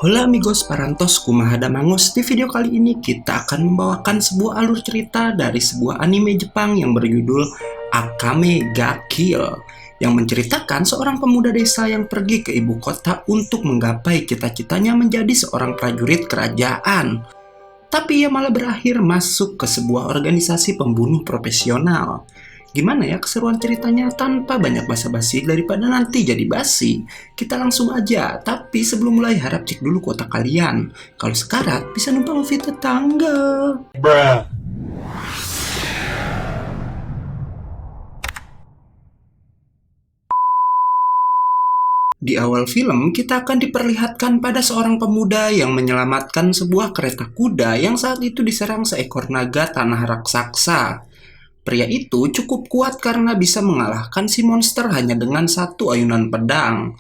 Hola amigos parantos kumaha damangos. Di video kali ini kita akan membawakan sebuah alur cerita dari sebuah anime Jepang yang berjudul Akame ga Kill, yang menceritakan seorang pemuda desa yang pergi ke ibu kota untuk menggapai cita-citanya menjadi seorang prajurit kerajaan. Tapi ia malah berakhir masuk ke sebuah organisasi pembunuh profesional. Gimana ya keseruan ceritanya tanpa banyak basa-basi? Daripada nanti jadi basi, kita langsung aja. Tapi sebelum mulai harap cek dulu kuota kalian. Kalau sekarat bisa numpang movie tetangga. Bruh. Di awal film, kita akan diperlihatkan pada seorang pemuda yang menyelamatkan sebuah kereta kuda yang saat itu diserang seekor naga tanah raksasa. Pria itu cukup kuat karena bisa mengalahkan si monster hanya dengan satu ayunan pedang.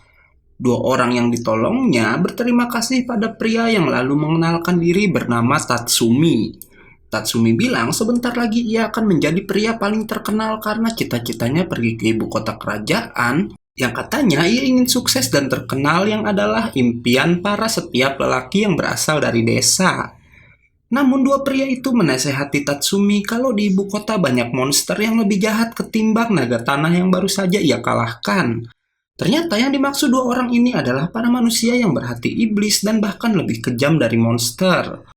Dua orang yang ditolongnya berterima kasih pada pria yang lalu mengenalkan diri bernama Tatsumi. Tatsumi bilang sebentar lagi ia akan menjadi pria paling terkenal karena cita-citanya pergi ke ibu kota kerajaan yang katanya ia ingin sukses dan terkenal, yang adalah impian para setiap lelaki yang berasal dari desa. Namun dua pria itu menasehati Tatsumi kalau di ibu kota banyak monster yang lebih jahat ketimbang naga tanah yang baru saja ia kalahkan. Ternyata yang dimaksud dua orang ini adalah para manusia yang berhati iblis dan bahkan lebih kejam dari monster.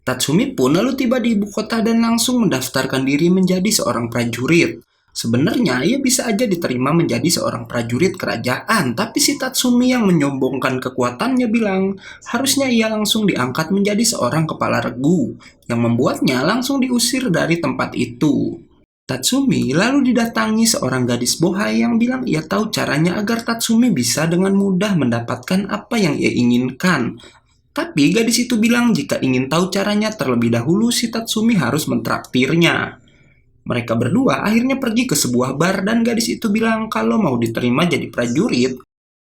Tatsumi pun lalu tiba di ibu kota dan langsung mendaftarkan diri menjadi seorang prajurit. Sebenarnya ia bisa aja diterima menjadi seorang prajurit kerajaan, tapi si Tatsumi yang menyombongkan kekuatannya bilang harusnya ia langsung diangkat menjadi seorang kepala regu, yang membuatnya langsung diusir dari tempat itu. Tatsumi lalu didatangi seorang gadis bohai yang bilang ia tahu caranya agar Tatsumi bisa dengan mudah mendapatkan apa yang ia inginkan. Tapi gadis itu bilang jika ingin tahu caranya terlebih dahulu si Tatsumi harus mentraktirnya. Mereka berdua akhirnya pergi ke sebuah bar dan gadis itu bilang kalau mau diterima jadi prajurit,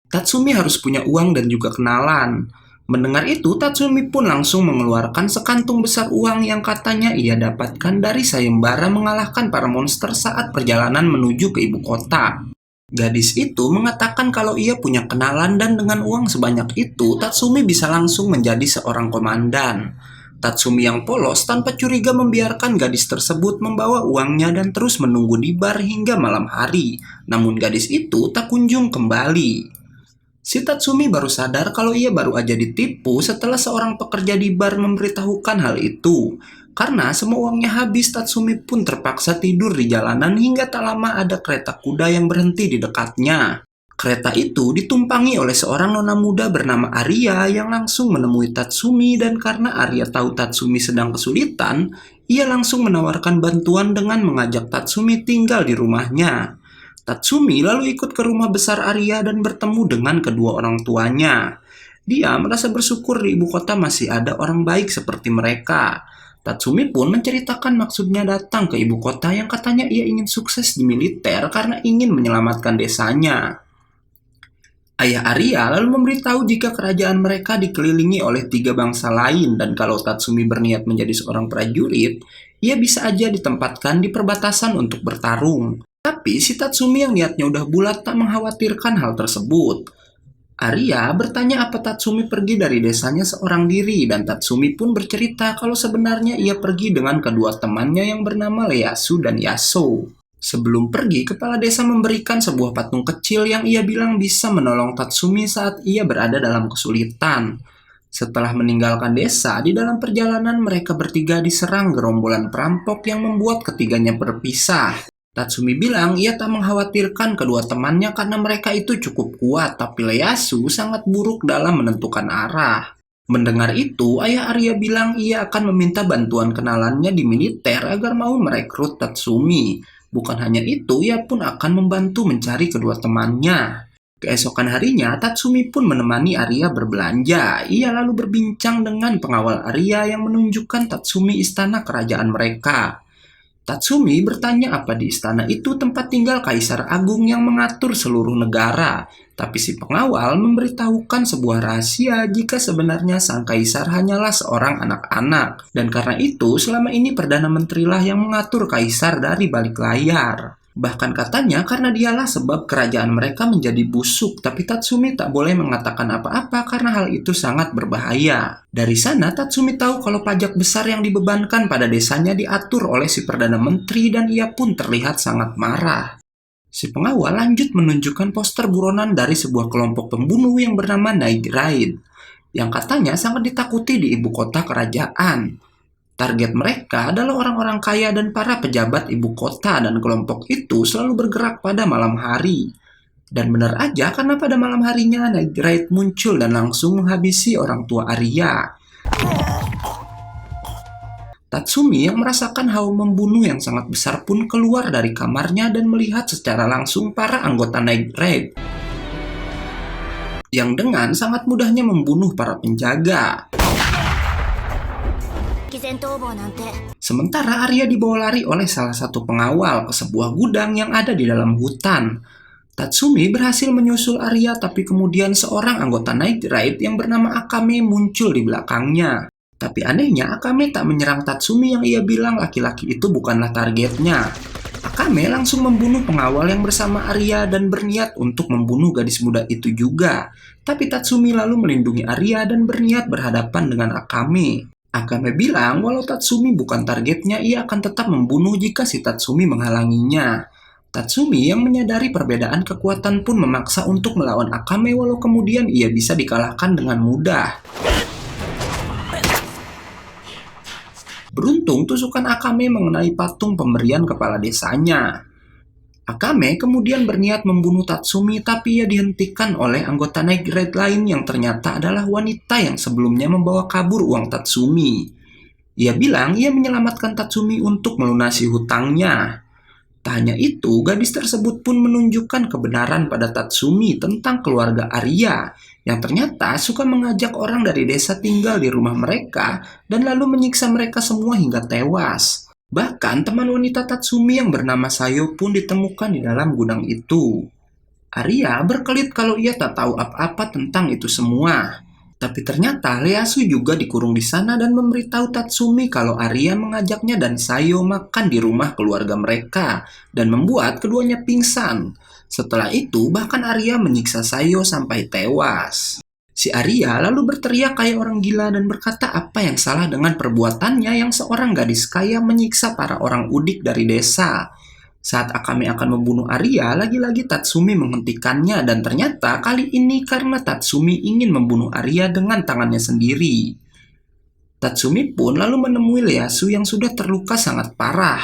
Tatsumi harus punya uang dan juga kenalan. Mendengar itu, Tatsumi pun langsung mengeluarkan sekantung besar uang yang katanya ia dapatkan dari sayembara mengalahkan para monster saat perjalanan menuju ke ibu kota. Gadis itu mengatakan kalau ia punya kenalan dan dengan uang sebanyak itu, Tatsumi bisa langsung menjadi seorang komandan. Tatsumi yang polos tanpa curiga membiarkan gadis tersebut membawa uangnya dan terus menunggu di bar hingga malam hari. Namun gadis itu tak kunjung kembali. Si Tatsumi baru sadar kalau ia baru aja ditipu setelah seorang pekerja di bar memberitahukan hal itu. Karena semua uangnya habis, Tatsumi pun terpaksa tidur di jalanan hingga tak lama ada kereta kuda yang berhenti di dekatnya. Kereta itu ditumpangi oleh seorang nona muda bernama Arya yang langsung menemui Tatsumi, dan karena Arya tahu Tatsumi sedang kesulitan, ia langsung menawarkan bantuan dengan mengajak Tatsumi tinggal di rumahnya. Tatsumi lalu ikut ke rumah besar Arya dan bertemu dengan kedua orang tuanya. Dia merasa bersyukur di ibu kota masih ada orang baik seperti mereka. Tatsumi pun menceritakan maksudnya datang ke ibu kota yang katanya ia ingin sukses di militer karena ingin menyelamatkan desanya. Ayah Arya lalu memberitahu jika kerajaan mereka dikelilingi oleh tiga bangsa lain dan kalau Tatsumi berniat menjadi seorang prajurit, ia bisa aja ditempatkan di perbatasan untuk bertarung. Tapi si Tatsumi yang niatnya udah bulat tak mengkhawatirkan hal tersebut. Arya bertanya apa Tatsumi pergi dari desanya seorang diri dan Tatsumi pun bercerita kalau sebenarnya ia pergi dengan kedua temannya yang bernama Ieyasu dan Yasuo. Sebelum pergi, kepala desa memberikan sebuah patung kecil yang ia bilang bisa menolong Tatsumi saat ia berada dalam kesulitan. Setelah meninggalkan desa, di dalam perjalanan mereka bertiga diserang gerombolan perampok yang membuat ketiganya berpisah. Tatsumi bilang ia tak mengkhawatirkan kedua temannya karena mereka itu cukup kuat, tapi Ieyasu sangat buruk dalam menentukan arah. Mendengar itu, ayah Arya bilang ia akan meminta bantuan kenalannya di militer agar mau merekrut Tatsumi. Bukan hanya itu, ia pun akan membantu mencari kedua temannya. Keesokan harinya, Tatsumi pun menemani Arya berbelanja. Ia lalu berbincang dengan pengawal Arya yang menunjukkan Tatsumi istana kerajaan mereka. Tatsumi bertanya apa di istana itu tempat tinggal Kaisar Agung yang mengatur seluruh negara. Tapi si pengawal memberitahukan sebuah rahasia jika sebenarnya sang kaisar hanyalah seorang anak-anak. Dan karena itu selama ini Perdana Menteri lah yang mengatur kaisar dari balik layar. Bahkan katanya karena dialah sebab kerajaan mereka menjadi busuk, tapi Tatsumi tak boleh mengatakan apa-apa karena hal itu sangat berbahaya. Dari sana Tatsumi tahu kalau pajak besar yang dibebankan pada desanya diatur oleh si Perdana Menteri dan ia pun terlihat sangat marah. Si pengawal lanjut menunjukkan poster buronan dari sebuah kelompok pembunuh yang bernama Night Raid, yang katanya sangat ditakuti di ibu kota kerajaan. Target mereka adalah orang-orang kaya dan para pejabat ibu kota dan kelompok itu selalu bergerak pada malam hari. Dan benar aja karena pada malam harinya Night Raid muncul dan langsung menghabisi orang tua Arya. Tatsumi yang merasakan hawa membunuh yang sangat besar pun keluar dari kamarnya dan melihat secara langsung para anggota Night Raid yang dengan sangat mudahnya membunuh para penjaga. Sementara Arya dibawa lari oleh salah satu pengawal ke sebuah gudang yang ada di dalam hutan. Tatsumi berhasil menyusul Arya, tapi kemudian seorang anggota Night Raid yang bernama Akame muncul di belakangnya. Tapi anehnya Akame tak menyerang Tatsumi yang ia bilang laki-laki itu bukanlah targetnya. Akame langsung membunuh pengawal yang bersama Arya dan berniat untuk membunuh gadis muda itu juga. Tapi Tatsumi lalu melindungi Arya dan berniat berhadapan dengan Akame. Akame bilang walau Tatsumi bukan targetnya, ia akan tetap membunuh jika si Tatsumi menghalanginya. Tatsumi yang menyadari perbedaan kekuatan pun memaksa untuk melawan Akame walau kemudian ia bisa dikalahkan dengan mudah. Beruntung tusukan Akame mengenai patung pemberian kepala desanya. Akame kemudian berniat membunuh Tatsumi, tapi ia dihentikan oleh anggota Night Raid lain yang ternyata adalah wanita yang sebelumnya membawa kabur uang Tatsumi. Ia bilang ia menyelamatkan Tatsumi untuk melunasi hutangnya. Tak hanya itu, gadis tersebut pun menunjukkan kebenaran pada Tatsumi tentang keluarga Arya, yang ternyata suka mengajak orang dari desa tinggal di rumah mereka dan lalu menyiksa mereka semua hingga tewas. Bahkan teman wanita Tatsumi yang bernama Sayo pun ditemukan di dalam gudang itu. Arya berkelit kalau ia tak tahu apa-apa tentang itu semua. Tapi ternyata Ieyasu juga dikurung di sana dan memberitahu Tatsumi kalau Arya mengajaknya dan Sayo makan di rumah keluarga mereka dan membuat keduanya pingsan. Setelah itu bahkan Arya menyiksa Sayo sampai tewas. Si Arya lalu berteriak kayak orang gila dan berkata apa yang salah dengan perbuatannya yang seorang gadis kaya menyiksa para orang udik dari desa. Saat Akame akan membunuh Arya, lagi-lagi Tatsumi menghentikannya dan ternyata kali ini karena Tatsumi ingin membunuh Arya dengan tangannya sendiri. Tatsumi pun lalu menemui Ieyasu yang sudah terluka sangat parah.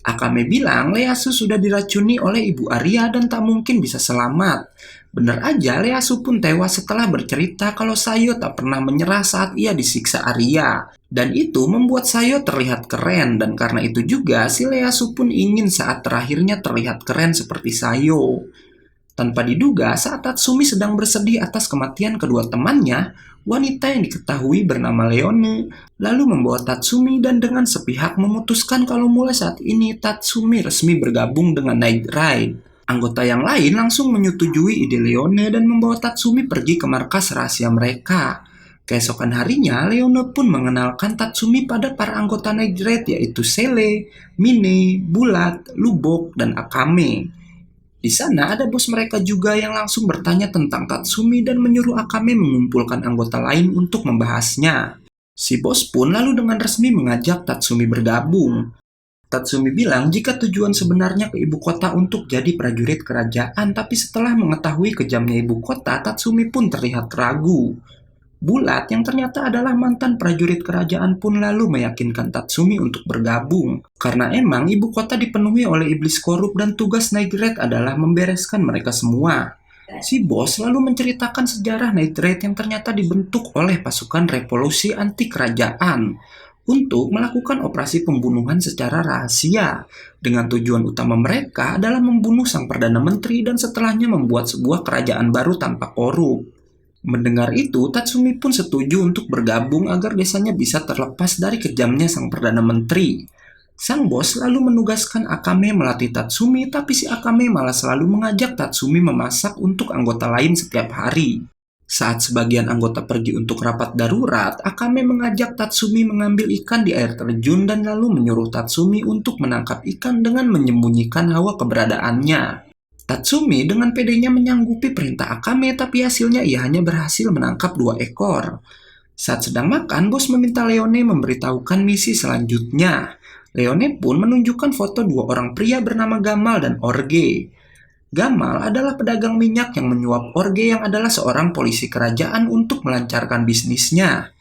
Akame bilang Ieyasu sudah diracuni oleh ibu Arya dan tak mungkin bisa selamat. Benar aja, Ieyasu pun tewas setelah bercerita kalau Sayo tak pernah menyerah saat ia disiksa Arya. Dan itu membuat Sayo terlihat keren, dan karena itu juga si Ieyasu pun ingin saat terakhirnya terlihat keren seperti Sayo. Tanpa diduga, saat Tatsumi sedang bersedih atas kematian kedua temannya, wanita yang diketahui bernama Leone lalu membawa Tatsumi dan dengan sepihak memutuskan kalau mulai saat ini Tatsumi resmi bergabung dengan Night Raid. Anggota yang lain langsung menyetujui ide Leone dan membawa Tatsumi pergi ke markas rahasia mereka. Keesokan harinya, Leone pun mengenalkan Tatsumi pada para anggota Night Raid yaitu Sele, Mine, Bulat, Lubok, dan Akame. Di sana ada bos mereka juga yang langsung bertanya tentang Tatsumi dan menyuruh Akame mengumpulkan anggota lain untuk membahasnya. Si bos pun lalu dengan resmi mengajak Tatsumi bergabung. Tatsumi bilang jika tujuan sebenarnya ke ibu kota untuk jadi prajurit kerajaan, tapi setelah mengetahui kejamnya ibu kota, Tatsumi pun terlihat ragu. Bulat yang ternyata adalah mantan prajurit kerajaan pun lalu meyakinkan Tatsumi untuk bergabung. Karena emang ibu kota dipenuhi oleh iblis korup dan tugas Night Raid adalah membereskan mereka semua. Si bos lalu menceritakan sejarah Night Raid yang ternyata dibentuk oleh pasukan revolusi anti kerajaan untuk melakukan operasi pembunuhan secara rahasia, dengan tujuan utama mereka adalah membunuh sang Perdana Menteri dan setelahnya membuat sebuah kerajaan baru tanpa korup. Mendengar itu, Tatsumi pun setuju untuk bergabung agar desanya bisa terlepas dari kejamnya sang Perdana Menteri. Sang bos lalu menugaskan Akame melatih Tatsumi, tapi si Akame malah selalu mengajak Tatsumi memasak untuk anggota lain setiap hari. Saat sebagian anggota pergi untuk rapat darurat, Akame mengajak Tatsumi mengambil ikan di air terjun dan lalu menyuruh Tatsumi untuk menangkap ikan dengan menyembunyikan hawa keberadaannya. Tatsumi dengan pedenya menyanggupi perintah Akame, tapi hasilnya ia hanya berhasil menangkap 2 ekor. Saat sedang makan, bos meminta Leone memberitahukan misi selanjutnya. Leone pun menunjukkan foto 2 orang pria bernama Gamal dan Orge. Gamal adalah pedagang minyak yang menyuap Orge yang adalah seorang polisi kerajaan untuk melancarkan bisnisnya.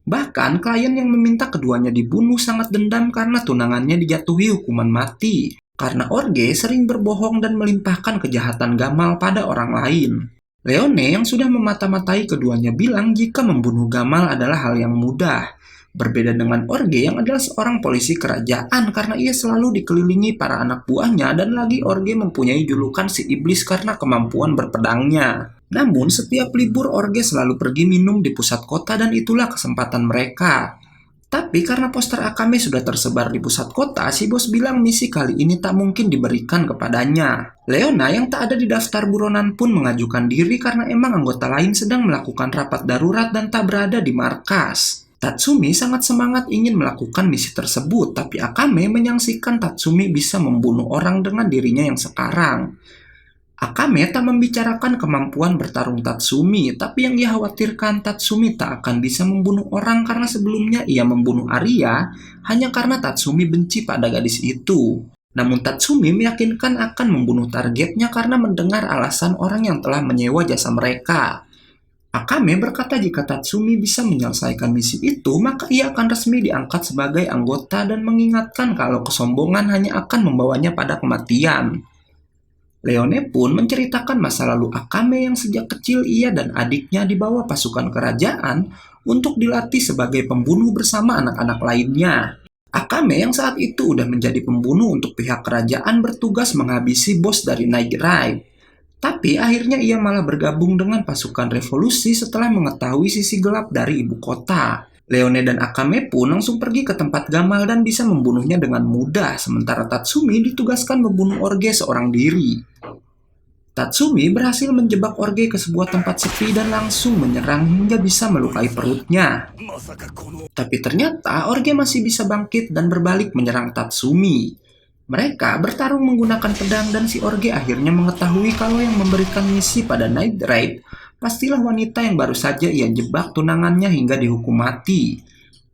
Bahkan klien yang meminta keduanya dibunuh sangat dendam karena tunangannya dijatuhi hukuman mati. Karena Orge sering berbohong dan melimpahkan kejahatan Gamal pada orang lain. Leone yang sudah memata-matai keduanya bilang jika membunuh Gamal adalah hal yang mudah. Berbeda dengan Orge yang adalah seorang polisi kerajaan karena ia selalu dikelilingi para anak buahnya dan lagi Orge mempunyai julukan si iblis karena kemampuan berpedangnya. Namun setiap libur Orge selalu pergi minum di pusat kota dan itulah kesempatan mereka. Tapi karena poster Akame sudah tersebar di pusat kota, si bos bilang misi kali ini tak mungkin diberikan kepadanya. Leona yang tak ada di daftar buronan pun mengajukan diri karena emang anggota lain sedang melakukan rapat darurat dan tak berada di markas. Tatsumi sangat semangat ingin melakukan misi tersebut, tapi Akame menyaksikan Tatsumi bisa membunuh orang dengan dirinya yang sekarang. Akame tak membicarakan kemampuan bertarung Tatsumi, tapi yang ia khawatirkan Tatsumi tak akan bisa membunuh orang karena sebelumnya ia membunuh Arya hanya karena Tatsumi benci pada gadis itu. Namun Tatsumi meyakinkan akan membunuh targetnya karena mendengar alasan orang yang telah menyewa jasa mereka. Akame berkata jika Tatsumi bisa menyelesaikan misi itu, maka ia akan resmi diangkat sebagai anggota dan mengingatkan kalau kesombongan hanya akan membawanya pada kematian. Leone pun menceritakan masa lalu Akame yang sejak kecil ia dan adiknya dibawa pasukan kerajaan untuk dilatih sebagai pembunuh bersama anak-anak lainnya. Akame yang saat itu udah menjadi pembunuh untuk pihak kerajaan bertugas menghabisi bos dari Night Ride. Tapi akhirnya ia malah bergabung dengan pasukan revolusi setelah mengetahui sisi gelap dari ibu kota. Leone dan Akame pun langsung pergi ke tempat Gamal dan bisa membunuhnya dengan mudah, sementara Tatsumi ditugaskan membunuh Orge seorang diri. Tatsumi berhasil menjebak Orge ke sebuah tempat sepi dan langsung menyerang hingga bisa melukai perutnya. Tapi ternyata Orge masih bisa bangkit dan berbalik menyerang Tatsumi. Mereka bertarung menggunakan pedang dan si Orge akhirnya mengetahui kalau yang memberikan misi pada Night Ride pastilah wanita yang baru saja ia jebak tunangannya hingga dihukum mati.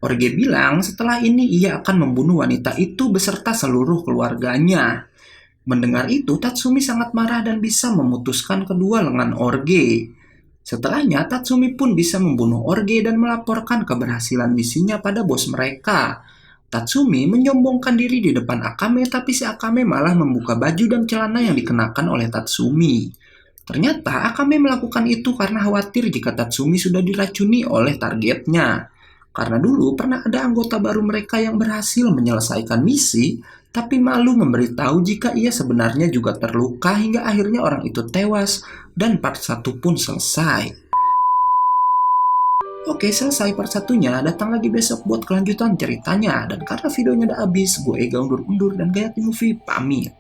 Orge bilang setelah ini ia akan membunuh wanita itu beserta seluruh keluarganya. Mendengar itu, Tatsumi sangat marah dan bisa memutuskan kedua lengan Orge. Setelahnya, Tatsumi pun bisa membunuh Orge dan melaporkan keberhasilan misinya pada bos mereka. Tatsumi menyombongkan diri di depan Akame, tapi si Akame malah membuka baju dan celana yang dikenakan oleh Tatsumi. Ternyata Akame melakukan itu karena khawatir jika Tatsumi sudah diracuni oleh targetnya. Karena dulu pernah ada anggota baru mereka yang berhasil menyelesaikan misi, tapi malu memberitahu jika ia sebenarnya juga terluka hingga akhirnya orang itu tewas dan part 1 pun selesai. Oke, selesai part 1-nya, datang lagi besok buat kelanjutan ceritanya. Dan karena videonya udah habis, gue Ega undur-undur dan Gayatri Movie pamit.